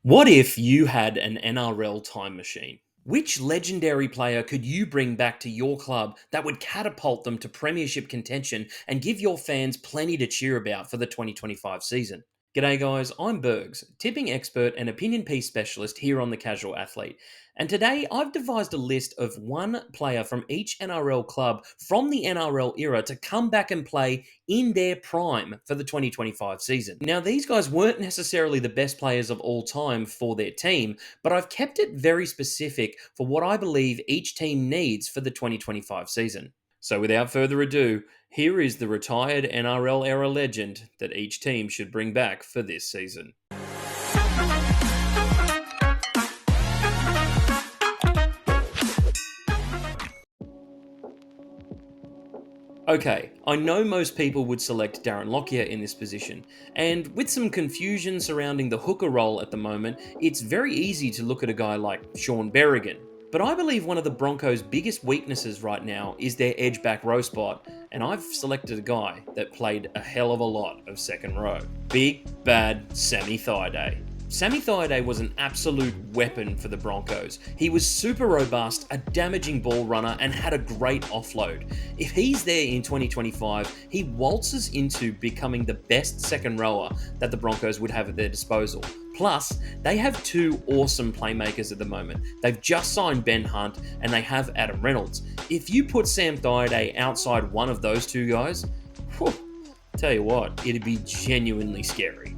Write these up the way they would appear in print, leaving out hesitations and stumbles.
What if you had an NRL time machine? Which legendary player could you bring back to your club that would catapult them to premiership contention and give your fans plenty to cheer about for the 2025 season? G'day guys, I'm Burgz, tipping expert and opinion piece specialist here on The Casual Athlete. And today I've devised a list of one player from each NRL club from the NRL era to come back and play in their prime for the 2025 season. Now, these guys weren't necessarily the best players of all time for their team, but I've kept it very specific for what I believe each team needs for the 2025 season. So without further ado, here is the retired NRL Era Legend that each team should bring back for this season. Okay, I know most people would select Darren Lockyer in this position, and with some confusion surrounding the hooker role at the moment, it's very easy to look at a guy like Sean Berrigan. But I believe one of the Broncos' biggest weaknesses right now is their edge back row spot, and I've selected a guy that played a hell of a lot of second row. Big, bad Sammy Thaiday. Sammy Thaiday was an absolute weapon for the Broncos. He was super robust, a damaging ball runner, and had a great offload. If he's there in 2025, he waltzes into becoming the best second rower that the Broncos would have at their disposal. Plus, they have two awesome playmakers at the moment. They've just signed Ben Hunt and they have Adam Reynolds. If you put Sam Thaiday outside one of those two guys, tell you what, it'd be genuinely scary.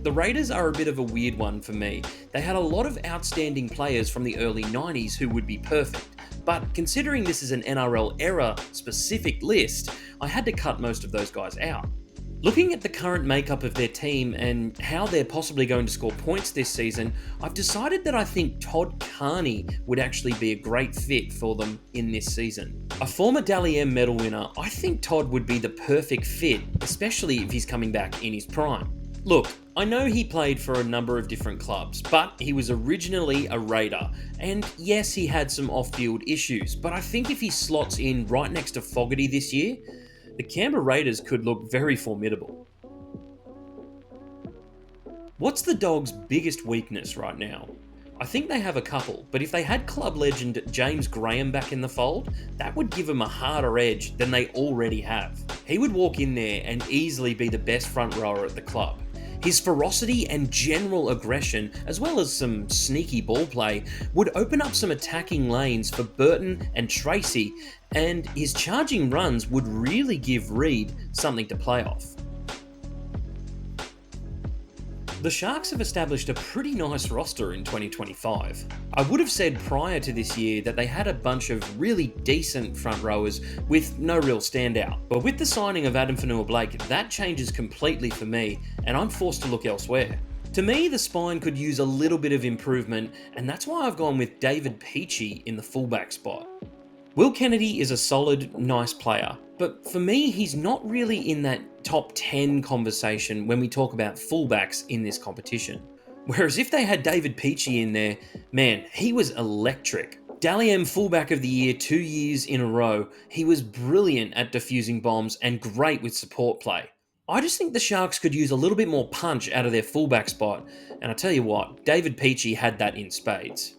The Raiders are a bit of a weird one for me. They had a lot of outstanding players from the early 90s who would be perfect, but considering this is an NRL era specific list, I had to cut most of those guys out. Looking at the current makeup of their team and how they're possibly going to score points this season, I've decided that I think Todd Carney would actually be a great fit for them in this season. A former Dally M medal winner, I think Todd would be the perfect fit, especially if he's coming back in his prime. Look, I know he played for a number of different clubs, but he was originally a Raider, and yes, he had some off-field issues, but I think if he slots in right next to Fogarty this year, the Canberra Raiders could look very formidable. What's the Dogs' biggest weakness right now? I think they have a couple, but if they had club legend James Graham back in the fold, that would give them a harder edge than they already have. He would walk in there and easily be the best front rower at the club. His ferocity and general aggression, as well as some sneaky ball play, would open up some attacking lanes for Burton and Tracy, and his charging runs would really give Reid something to play off. The Sharks have established a pretty nice roster in 2025. I would have said prior to this year that they had a bunch of really decent front rowers with no real standout. But with the signing of Adam Fanua-Blake, that changes completely for me, and I'm forced to look elsewhere. To me, the spine could use a little bit of improvement, and that's why I've gone with David Peachey in the fullback spot. Will Kennedy is a solid, nice player, but for me, he's not really in that top 10 conversation when we talk about fullbacks in this competition. Whereas if they had David Peachey in there, man, he was electric. Dally M fullback of the year 2 years in a row, he was brilliant at defusing bombs and great with support play. I just think the Sharks could use a little bit more punch out of their fullback spot, and I tell you what, David Peachey had that in spades.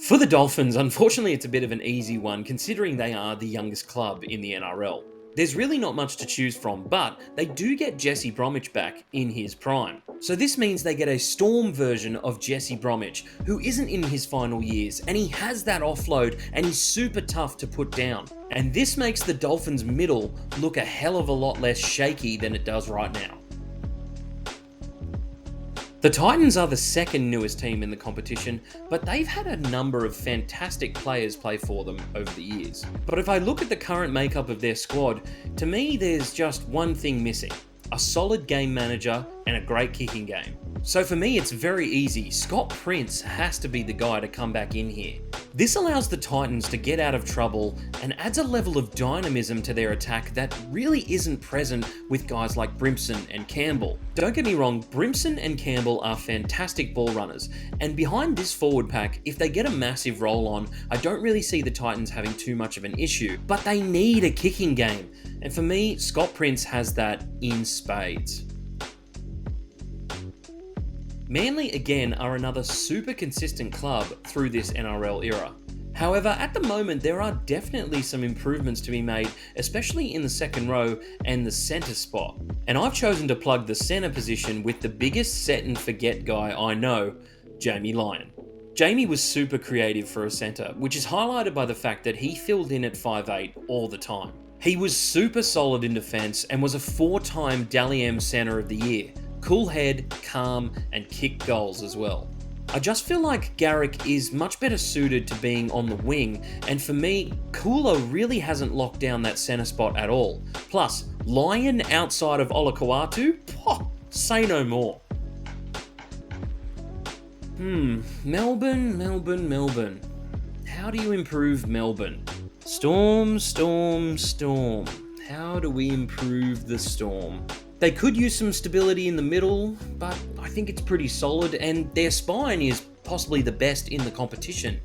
For the Dolphins, unfortunately it's a bit of an easy one considering they are the youngest club in the NRL. There's really not much to choose from, but they do get Jesse Bromwich back in his prime. So this means they get a Storm version of Jesse Bromwich, who isn't in his final years, and he has that offload, and he's super tough to put down. And this makes the Dolphins' middle look a hell of a lot less shaky than it does right now. The Titans are the second newest team in the competition, but they've had a number of fantastic players play for them over the years. But if I look at the current makeup of their squad, to me there's just one thing missing: a solid game manager and a great kicking game. So for me, it's very easy. Scott Prince has to be the guy to come back in here. This allows the Titans to get out of trouble and adds a level of dynamism to their attack that really isn't present with guys like Brimson and Campbell. Don't get me wrong, Brimson and Campbell are fantastic ball runners, and behind this forward pack, if they get a massive roll on, I don't really see the Titans having too much of an issue, but they need a kicking game, and for me, Scott Prince has that in spades. Manly again are another super consistent club through this NRL era. However, at the moment there are definitely some improvements to be made, especially in the second row and the centre spot. And I've chosen to plug the centre position with the biggest set and forget guy I know, Jamie Lyon. Jamie was super creative for a centre, which is highlighted by the fact that he filled in at 5'8" all the time. He was super solid in defence and was a 4-time Dally M Centre of the Year. Cool head, calm, and kick goals as well. I just feel like Garrick is much better suited to being on the wing, and for me, Kula really hasn't locked down that centre spot at all. Plus, Lyon outside of Olakau'atu? Say no more. Melbourne. How do you improve Melbourne? Storm. How do we improve the Storm? They could use some stability in the middle, but I think it's pretty solid, and their spine is possibly the best in the competition.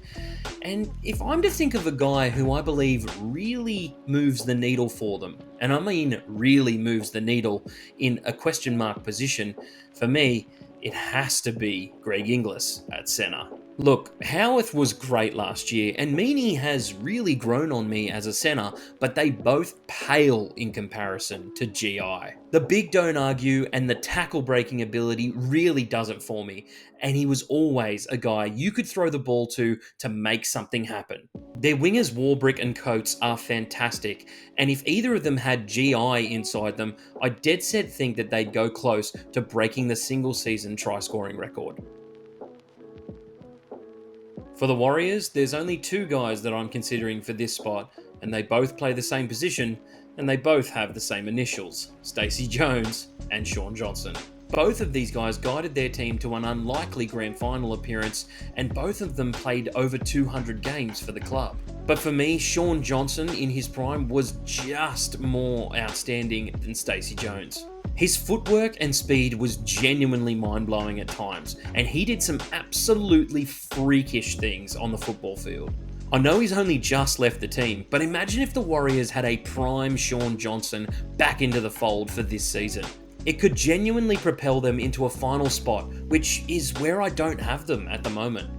And if I'm to think of a guy who I believe really moves the needle for them, and I mean really moves the needle in a question mark position, for me, it has to be Greg Inglis at centre. Look, Howarth was great last year, and Meaney has really grown on me as a centre, but they both pale in comparison to GI. The big don't argue and the tackle breaking ability really does it for me, and he was always a guy you could throw the ball to make something happen. Their wingers Warbrick and Coates are fantastic, and if either of them had GI inside them, I dead set think that they'd go close to breaking the single season try scoring record. For the Warriors, there's only two guys that I'm considering for this spot, and they both play the same position, and they both have the same initials, Stacey Jones and Shaun Johnson. Both of these guys guided their team to an unlikely grand final appearance, and both of them played over 200 games for the club. But for me, Shaun Johnson in his prime was just more outstanding than Stacey Jones. His footwork and speed was genuinely mind-blowing at times, and he did some absolutely freakish things on the football field. I know he's only just left the team, but imagine if the Warriors had a prime Shaun Johnson back into the fold for this season. It could genuinely propel them into a final spot, which is where I don't have them at the moment.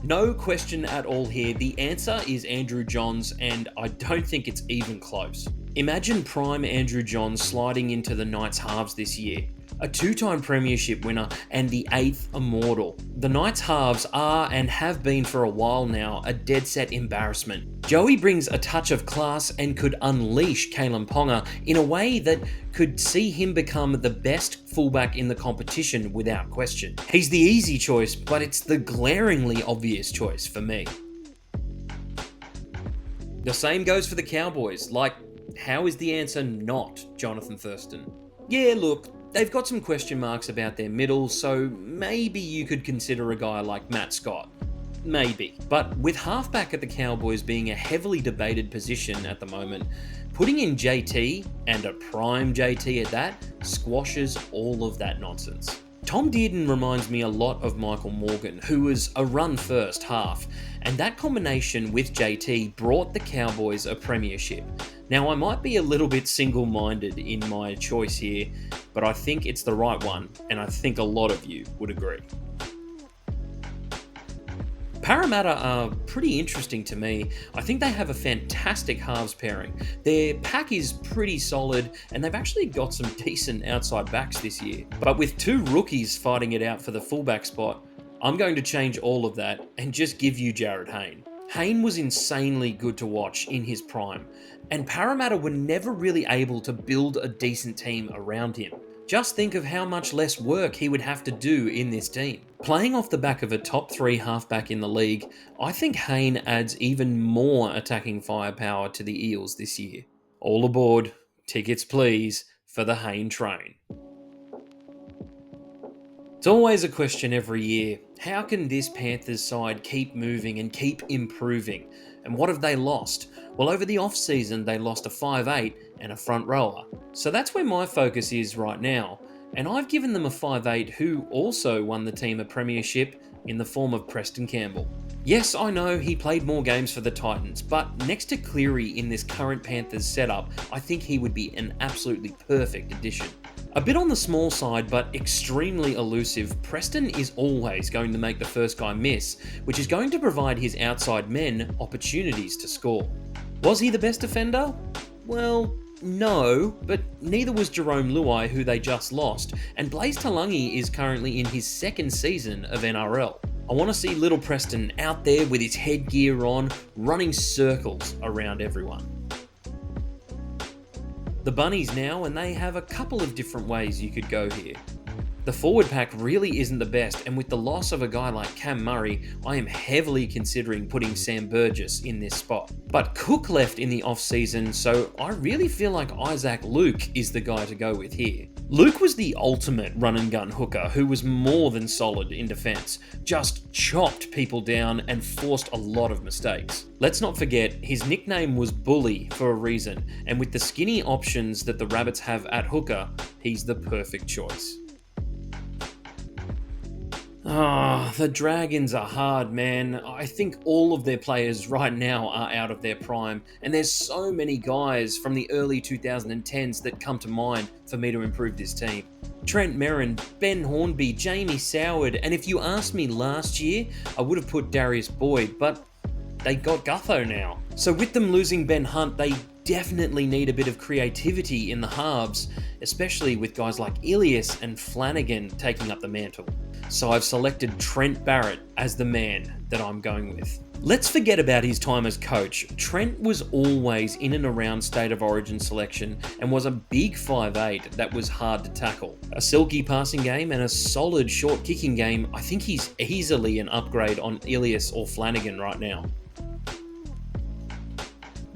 No question at all here, the answer is Andrew Johns, and I don't think it's even close. Imagine prime Andrew Johns sliding into the Knights halves this year. A two-time premiership winner and the 8th immortal. The Knights halves are and have been for a while now a dead set embarrassment. Joey brings a touch of class and could unleash Kalen Ponga in a way that could see him become the best fullback in the competition without question. He's the easy choice, but it's the glaringly obvious choice for me. The same goes for the Cowboys. How is the answer not Jonathan Thurston? Yeah, look, they've got some question marks about their middle, so maybe you could consider a guy like Matt Scott. Maybe. But with halfback at the Cowboys being a heavily debated position at the moment, putting in JT, and a prime JT at that, squashes all of that nonsense. Tom Dearden reminds me a lot of Michael Morgan, who was a run-first half, and that combination with JT brought the Cowboys a premiership. Now, I might be a little bit single-minded in my choice here, but I think it's the right one, and I think a lot of you would agree. Parramatta are pretty interesting to me. I think they have a fantastic halves pairing. Their pack is pretty solid, and they've actually got some decent outside backs this year. But with two rookies fighting it out for the fullback spot, I'm going to change all of that and just give you Jared Hayne. Hayne was insanely good to watch in his prime, and Parramatta were never really able to build a decent team around him. Just think of how much less work he would have to do in this team. Playing off the back of a top 3 halfback in the league, I think Hayne adds even more attacking firepower to the Eels this year. All aboard, tickets please, for the Hayne train. always a question every year. How can this Panthers side keep moving and keep improving? And what have they lost? Well, over the off-season, they lost a 5'8" and a front rower. So that's where my focus is right now. And I've given them a 5'8" who also won the team a premiership in the form of Preston Campbell. Yes, I know he played more games for the Titans, but next to Cleary in this current Panthers setup, I think he would be an absolutely perfect addition. A bit on the small side, but extremely elusive, Preston is always going to make the first guy miss, which is going to provide his outside men opportunities to score. Was he the best defender? Well, no, but neither was Jerome Luai, who they just lost, and Blaise Talangi is currently in his second season of NRL. I want to see little Preston out there with his headgear on, running circles around everyone. The Bunnies now, and they have a couple of different ways you could go here. The forward pack really isn't the best, and with the loss of a guy like Cam Murray, I am heavily considering putting Sam Burgess in this spot. But Cook left in the off-season, so I really feel like Isaac Luke is the guy to go with here. Luke was the ultimate run-and-gun hooker who was more than solid in defence, just chopped people down and forced a lot of mistakes. Let's not forget, his nickname was Bully for a reason, and with the skinny options that the Rabbits have at hooker, he's the perfect choice. The Dragons are hard, man. I think all of their players right now are out of their prime, and there's so many guys from the early 2010s that come to mind for me to improve this team. Trent Merrin, Ben Hornby, Jamie Soward, and if you asked me last year, I would have put Darius Boyd, but they got Gutho now. So with them losing Ben Hunt, they definitely need a bit of creativity in the halves, especially with guys like Ilias and Flanagan taking up the mantle. So I've selected Trent Barrett as the man that I'm going with. Let's forget about his time as coach. Trent was always in and around State of Origin selection and was a big 5'8" that was hard to tackle. A silky passing game and a solid short kicking game. I think he's easily an upgrade on Ilias or Flanagan right now.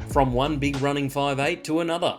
From one big running 5'8" to another,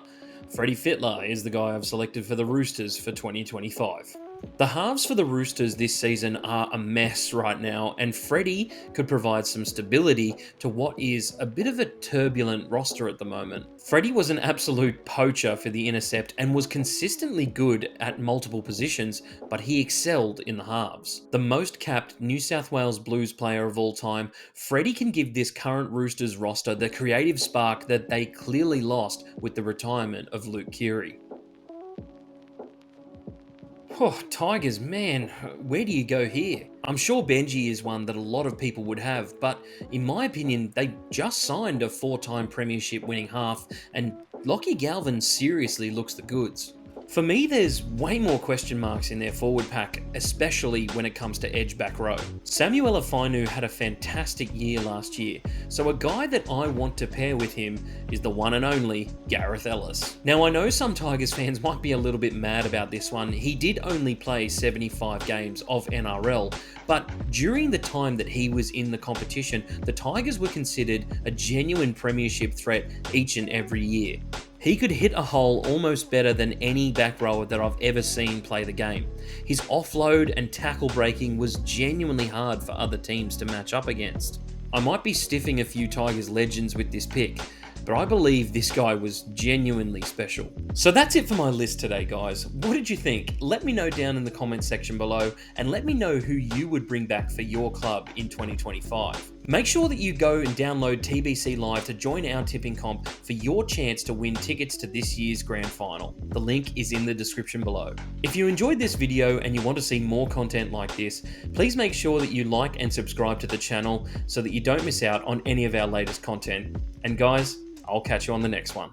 Freddie Fittler is the guy I've selected for the Roosters for 2025. The halves for the Roosters this season are a mess right now, and Freddie could provide some stability to what is a bit of a turbulent roster at the moment. Freddie was an absolute poacher for the intercept and was consistently good at multiple positions, but he excelled in the halves. The most capped New South Wales Blues player of all time, Freddie can give this current Roosters roster the creative spark that they clearly lost with the retirement of Luke Keary. Oh, Tigers, man, where do you go here? I'm sure Benji is one that a lot of people would have, but in my opinion, they just signed a 4-time premiership winning half, and Lachie Galvin seriously looks the goods. For me, there's way more question marks in their forward pack, especially when it comes to edge back row. Samuel Afainu had a fantastic year last year, so a guy that I want to pair with him is the one and only Gareth Ellis. Now, I know some Tigers fans might be a little bit mad about this one. He did only play 75 games of NRL, but during the time that he was in the competition, the Tigers were considered a genuine premiership threat each and every year. He could hit a hole almost better than any back rower that I've ever seen play the game. His offload and tackle breaking was genuinely hard for other teams to match up against. I might be stiffing a few Tigers legends with this pick, but I believe this guy was genuinely special. So that's it for my list today, guys. What did you think? Let me know down in the comments section below, and let me know who you would bring back for your club in 2025. Make sure that you go and download TBC Live to join our tipping comp for your chance to win tickets to this year's grand final. The link is in the description below. If you enjoyed this video and you want to see more content like this, please make sure that you like and subscribe to the channel so that you don't miss out on any of our latest content. And guys, I'll catch you on the next one.